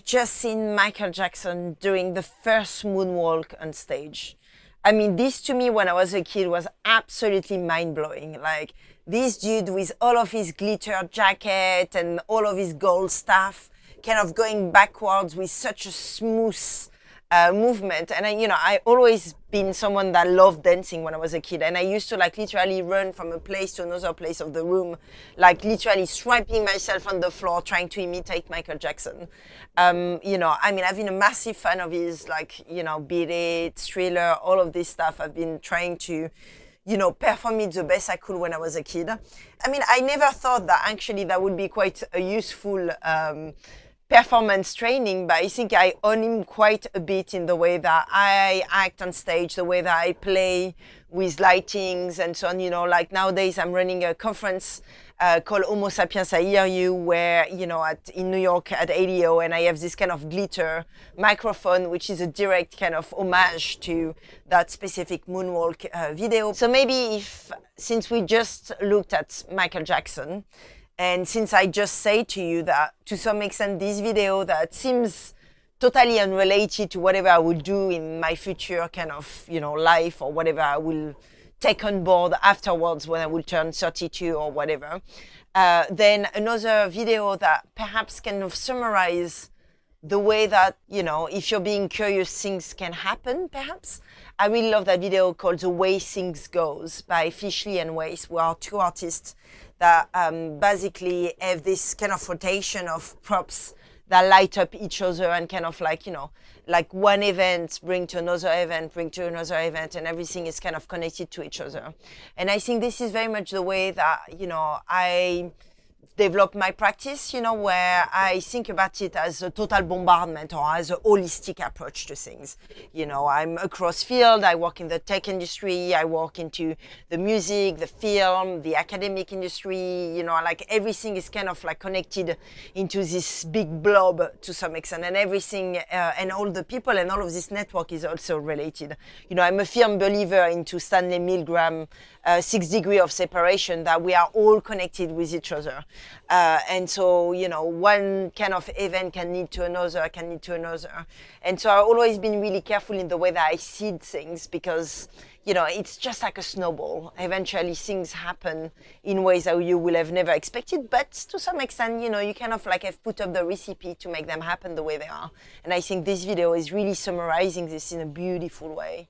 just seen Michael Jackson doing the first moonwalk on stage. I mean, this to me when I was a kid was absolutely mind-blowing. Like this dude with all of his glitter jacket and all of his gold stuff, kind of going backwards with such a smooth movement. And I always been someone that loved dancing when I was a kid, and I used to like literally run from a place to another place of the room, like literally swiping myself on the floor trying to imitate Michael Jackson. I mean, I've been a massive fan of his, like, Beat It, Thriller, all of this stuff. I've been trying to perform it the best I could when I was a kid. I mean, I never thought that actually that would be quite a useful performance training, but I think I own him quite a bit in the way that I act on stage, the way that I play with lightings and so on. Like nowadays I'm running a conference called Homo Sapiens I Hear You, where, in New York at ADO, and I have this kind of glitter microphone, which is a direct kind of homage to that specific moonwalk video. So maybe since we just looked at Michael Jackson, and since I just say to you that to some extent this video that seems totally unrelated to whatever I will do in my future kind of, life, or whatever I will take on board afterwards when I will turn 32 or whatever, then another video that perhaps kind of summarize the way that, if you're being curious, things can happen, perhaps. I really love that video called The Way Things Goes by Fishley and Weiss, who are two artists that basically have this kind of rotation of props that light up each other and kind of like, like one event bring to another event, and everything is kind of connected to each other. And I think this is very much the way that, I develop my practice, where I think about it as a total bombardment or as a holistic approach to things. I'm across field, I work in the tech industry, I work into the music, the film, the academic industry, like everything is kind of like connected into this big blob to some extent, and everything and all the people and all of this network is also related. I'm a firm believer into Stanley Milgram 6 degrees of separation, that we are all connected with each other. And so, one kind of event can lead to another, And so I've always been really careful in the way that I seed things, because, it's just like a snowball. Eventually things happen in ways that you will have never expected, but to some extent, you kind of like have put up the recipe to make them happen the way they are. And I think this video is really summarizing this in a beautiful way.